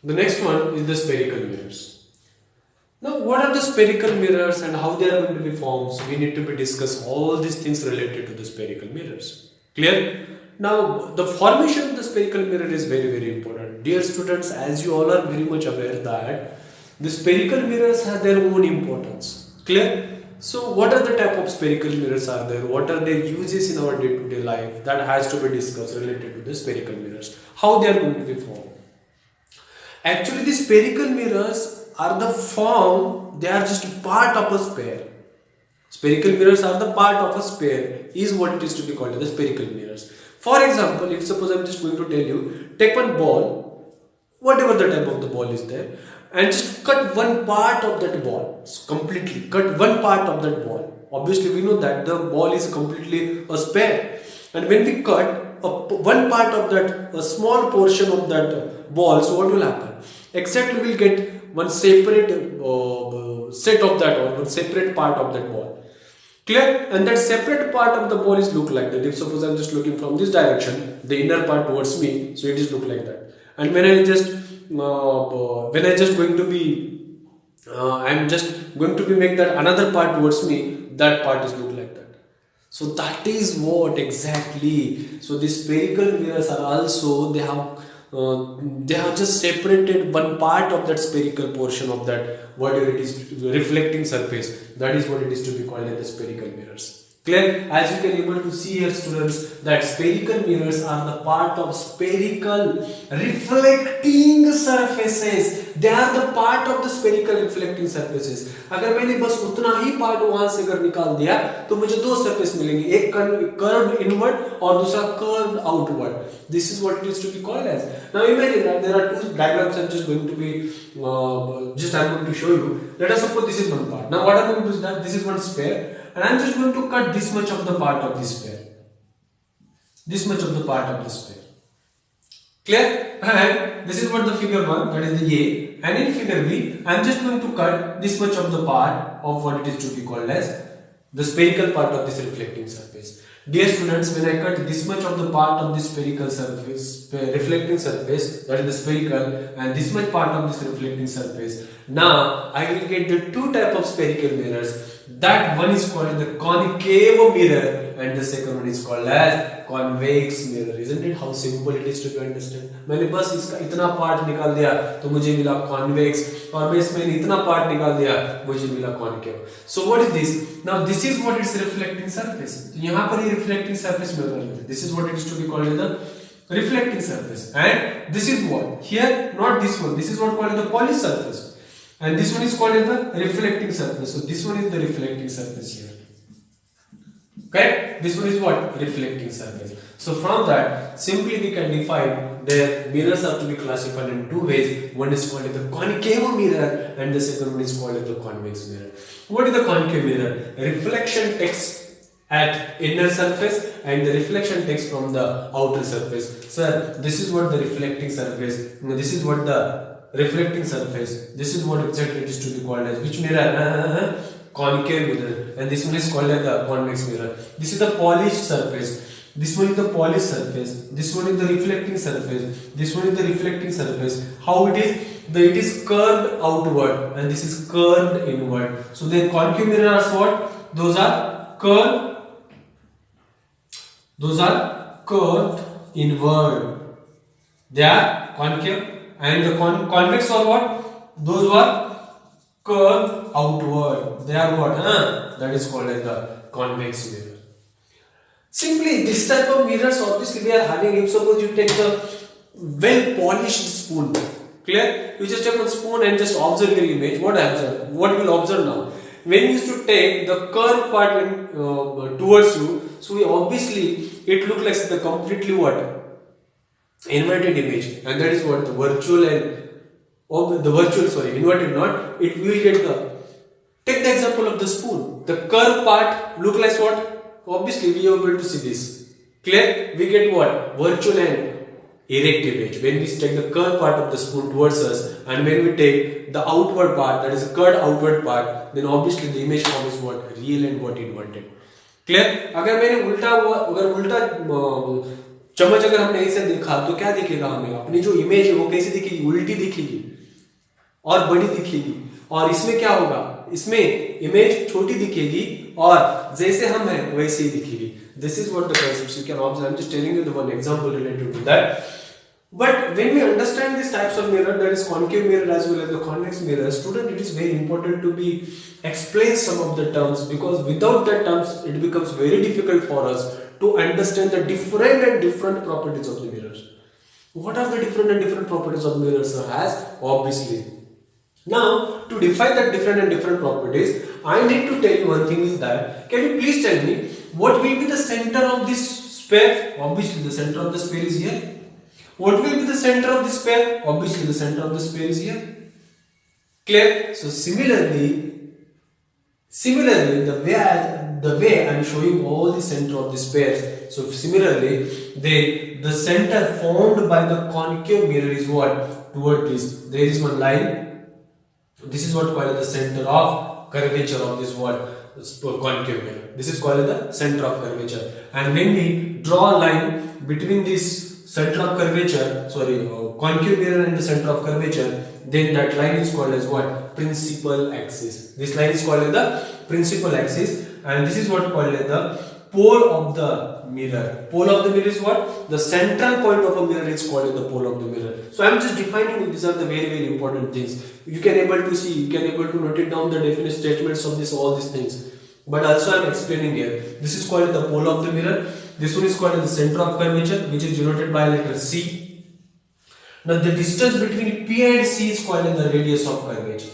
The next one is the spherical mirrors. Now, what are the spherical mirrors and how they are going to be formed? So we need to be discuss all these things related to the spherical mirrors. Clear? Now, the formation of the spherical mirror is very important. Dear students, as you all are very much aware that the spherical mirrors have their own importance. Clear? So, what are the type of spherical mirrors are there? What are their uses in our day-to-day life? That has to be discussed related to the spherical mirrors. How they are going to be formed? Actually, the spherical mirrors are the form, they are just part of a sphere. Spherical mirrors are the part of a sphere, is what it is to be called as the spherical mirrors. For example, if suppose I am just going to tell you, take one ball, whatever the type of the ball is there, and just cut one part of that ball, completely, cut one part of that ball. Obviously, we know that the ball is completely a sphere, and when we cut one part of that, a small portion of that ball, so what will happen? Exactly, we will get one separate set of that, or one separate part of that ball. Clear? And that separate part of the ball is look like that. If suppose I am just looking from this direction, the inner part towards me, so it is look like that. And when I just make that another part towards me, that part is look like that. So that is what exactly. So the spherical mirrors are also, they have just separated one part of that spherical portion of that, whatever it is, reflecting surface. That is what it is to be called as the spherical mirrors. Clear? As you can able to see here, students, that spherical mirrors are the part of spherical reflecting surfaces. They are the part of the spherical reflecting surfaces. अगर मैंने बस उतना ही part वहां से अगर निकाल दिया तो मुझे दो सरफेस मिलेंगे, एक कर्व्ड इनवर्ड और दूसरा curved outward. This is what it is to be called as. Now imagine that there are two diagrams. I'm just going to show you. Let us suppose this is one part. Now what I'm going to do is that this is one sphere, and I'm just going to cut this much of the part of this sphere. This much of the part of this sphere. Clear? And this is what the figure 1, that is the A, and in figure B, I'm just going to cut this much of the part of what it is to be called as the spherical part of this reflecting surface. Dear students, when I cut this much of the part of this spherical surface, reflecting surface, that is the spherical, and this much part of this reflecting surface, now I will get the two type of spherical mirrors. That one is called the concave mirror, and the second one is called as convex mirror. Isn't it how simple it is to be understand? मैंने बस इसका इतना part निकाल दिया तो मुझे मिला convex, और मैं इसमें इतना पार्ट निकाल दिया मुझे मिला concave. So what is this? Now this is what is reflecting surface. यहाँ पर ये reflecting surface मिल रहा है. This is what it is to be called as the reflecting surface, and this is what here, not this one. This is what called the polished surface. And this one is called as the reflecting surface. So this one is the reflecting surface here. Correct? This one is what? Reflecting surface. So from that, simply we can define their mirrors are to be classified in two ways. One is called as the concave mirror, and the second one is called as the convex mirror. What is the concave mirror? Reflection takes at inner surface and the reflection takes from the outer surface. Sir, this is what the reflecting surface. This is what the reflecting surface. This is what exactly it is to be called as which mirror? Concave mirror. And this one is called as the convex mirror. This is the polished surface. This one is the polished surface. This one is the reflecting surface. This one is the reflecting surface. How it is? It is curved outward, and this is curved inward. So the concave mirrors what? Those are curved. Those are curved inward. They are concave. And the convex are what? Those who are curved outward. They are what? That is called as the convex mirror. Simply this type of mirrors, obviously we are having. If suppose you take the well polished spoon, clear? You just take one spoon and just observe your image. What you will observe now? When you used to take the curved part towards you, so obviously it looks like the completely what? Inverted image, and that is what the virtual inverted not, it will get the, take the example of the spoon. The curved part look like what? Obviously we are able to see this. Clear? We get what? Virtual and erect image. When we take the curved part of the spoon towards us, and when we take the outward part, that is the curved outward part, then obviously the image form is what? Real and what inverted. Clear? अगर मैंने उल्टा चम्मच अगर हमने ऐसे देखा तो क्या दिखेगा हमें, अपनी जो इमेज है वो कैसी दिखेगी, उल्टी दिखेगी और बड़ी दिखेगी। और इसमें क्या होगा, इसमें इमेज छोटी दिखेगी और जैसे हम हैं वैसे ही दिखेगी। This is what the concepts you can observe. I'm just telling you the one example related to that. But when we understand these types of mirror, that is concave mirror as well as the convex mirror, student, it is very important to be explain some of the terms, because without that terms it becomes very difficult for us to understand the different properties of the mirrors. What are the different properties of mirrors has? Obviously, now to define that different properties, I need to tell you one thing is that, can you please tell me what will be the center of this sphere? Obviously the center of the sphere is here. What will be the center of the sphere? Obviously the center of the sphere is here. Clear? So similarly the way I am showing all the center of the spheres, so similarly the center formed by the concave mirror is what? Toward this, there is one line. This is what called the center of curvature of this what? Concave mirror. This is called the center of curvature. And when we draw a line between this center of curvature, concave mirror and the center of curvature, then that line is called as what? Principal axis. This line is called as the principal axis, and this is what called as the pole of the mirror. Pole of the mirror is what? The central point of a mirror is called as the pole of the mirror. So I am just defining, these are the very important things. You can able to see, you can able to note it down the definite statements of this, all these things. But also I am explaining here. This is called the pole of the mirror. This one is called the center of curvature, which is denoted by letter C. Now the distance between P and C is called the radius of curvature.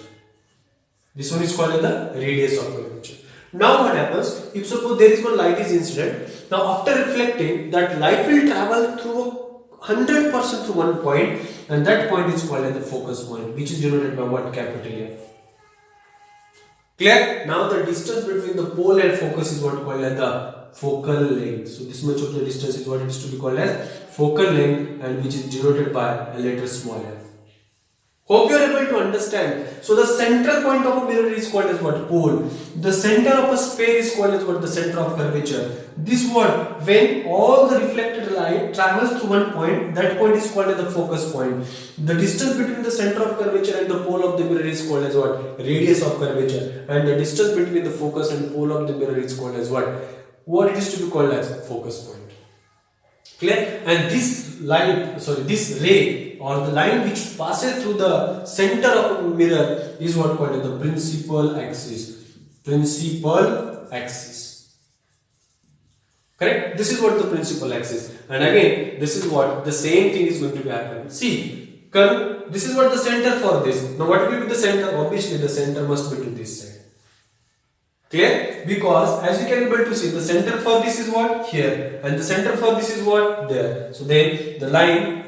This one is called the radius of curvature. Now what happens, if suppose there is one light is incident, now after reflecting, that light will travel through 100% to one point, and that point is called as the focus point, which is denoted by what? Capital F. Clear? Now the distance between the pole and focus is what called as the focal length. So this much of the distance is what it is to be called as focal length, and which is denoted by a letter small f. Hope you are able to understand. So the central point of a mirror is called as what? Pole. The center of a sphere is called as what? The center of curvature. This what? When all the reflected light travels to one point, that point is called as the focus point. The distance between the center of curvature and the pole of the mirror is called as what? Radius of curvature. And the distance between the focus and pole of the mirror is called as what? What it is to be called as focus point. Clear? And this light, this ray or the line which passes through the center of a mirror is what called as the principal axis. Principal axis. Correct? This is what the principal axis. And again, this is what the same thing is going to be happening. See, this is what the center for this. Now what will be the center? Obviously the center must be to this side. Clear? Because as you can be able to see, the center for this is what? Here. And the center for this is what? There. So then the line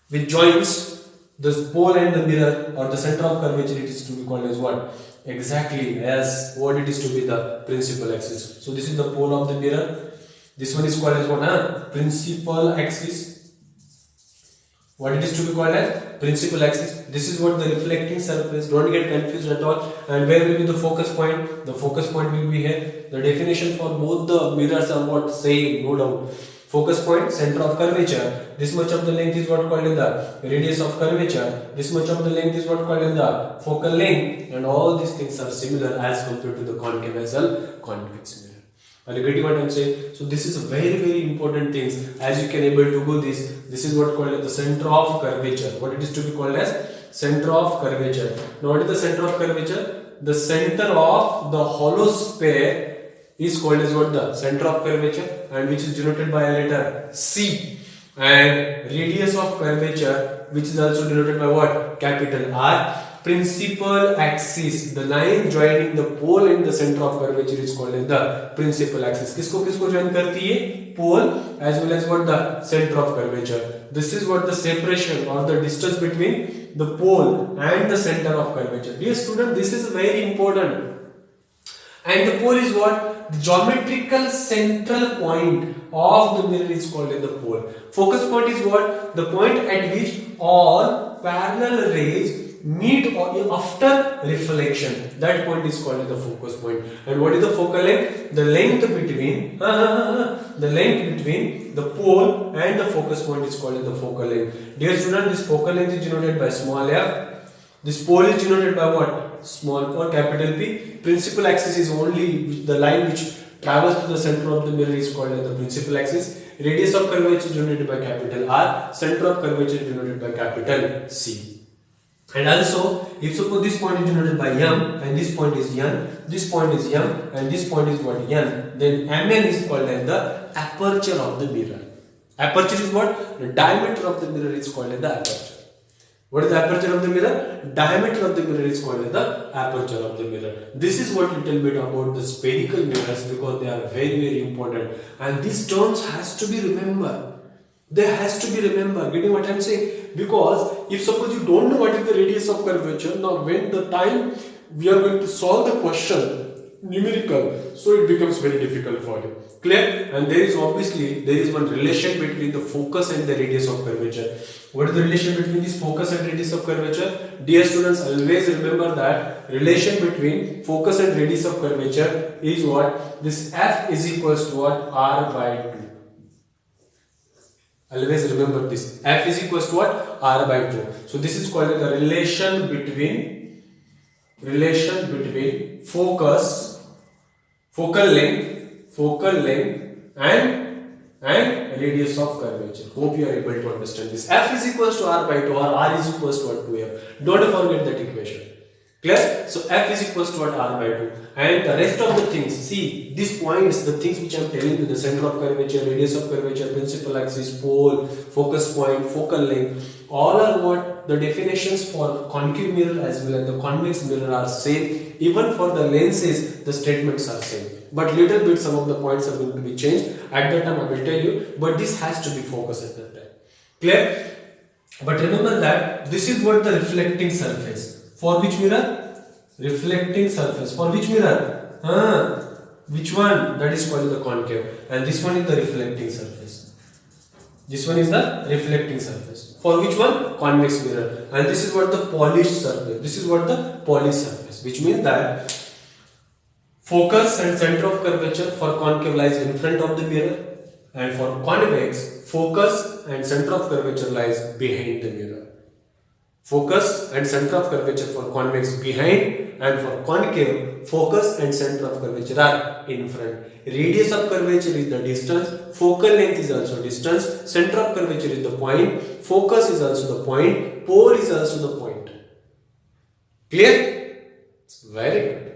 which joins the pole and the mirror or the center of curvature, it is to be called as what? Exactly as what it is to be the principal axis. So this is the pole of the mirror. This one is called as what? Principal axis. What it is to be called as? Principal axis. This is what the reflecting surface. Don't get confused at all. And where will be the focus point? The focus point will be here. The definition for both the mirrors are what? Same, no doubt. Focus point, center of curvature. This much of the length is what called in the radius of curvature. This much of the length is what called in the focal length. And all these things are similar as compared to the concave as well, convex mirror. Are you getting what I am saying? So this is a very important things. As you can able to go this is what called as the center of curvature. What it is to be called as? Center of curvature. Now what is the center of curvature? The center of the hollow sphere is called as what? The center of curvature, and which is denoted by a letter C. And radius of curvature, which is also denoted by what? Capital R. Principal axis, the line joining the pole and the center of curvature is called as the principal axis. किसको join करती है? Pole as well as what? The center of curvature. This is what the separation or the distance between the pole and the center of curvature. Dear student, this is very important. And the pole is what? The geometrical central point of the mirror is called as the pole. Focus point is what? The point at which all parallel rays meet after reflection. That point is called the focus point. And what is the focal length? The length between the pole and the focus point is called the focal length. Dear student, this focal length is denoted by small f. This pole is denoted by what? Small or capital P. Principal axis is only the line which travels to the center of the mirror is called as the principal axis. Radius of curvature is denoted by capital R. Center of curvature is denoted by capital C. And also, if suppose this point is denoted by M and this point is N, this point is M and this point is what? N, then Mn is called as the aperture of the mirror. Aperture is what? The diameter of the mirror is called as the aperture. What is the aperture of the mirror? Diameter of the mirror is called as the aperture of the mirror. This is what little bit about the spherical mirrors, because they are very important. And these terms has to be remembered. They has to be remembered. Getting what I am saying? Because if suppose you don't know what is the radius of curvature, now when the time we are going to solve the question numerical, so it becomes very difficult for you. Clear? And there is one relation between the focus and the radius of curvature. What is the relation between this focus and radius of curvature? Dear students, always remember that relation between focus and radius of curvature is what? This f is equals to what? R by 2. Always remember this. F is equals to what? R by 2. So this is called the relation between focal length and radius of curvature. Hope you are able to understand this. F is equals to R by 2 or R is equals to what? 2F. Don't forget that equation. Clear? So F is equals to what? R by 2. And the rest of the things, see, these points, the things which I am telling you, the center of curvature, radius of curvature, principal axis, pole, focus point, focal length, all are what? The definitions for concave mirror as well as the convex mirror are same. Even for the lenses, the statements are same. But little bit some of the points are going to be changed. At that time I will tell you, but this has to be focused at that time. Clear? But remember that this is what the reflecting surface. For which mirror? Reflecting surface. For which mirror? Which one? That is called the concave. And this one is the reflecting surface. This one is the reflecting surface. For which one? Convex mirror. And this is what the polished surface. This is what the polished surface. Which means that focus and center of curvature for concave lies in front of the mirror. And for convex, focus and center of curvature lies behind the mirror. Focus and center of curvature for convex behind, and for concave, focus and center of curvature are in front. Radius of curvature is the distance, focal length is also distance, center of curvature is the point, focus is also the point, pole is also the point. Clear? Very good.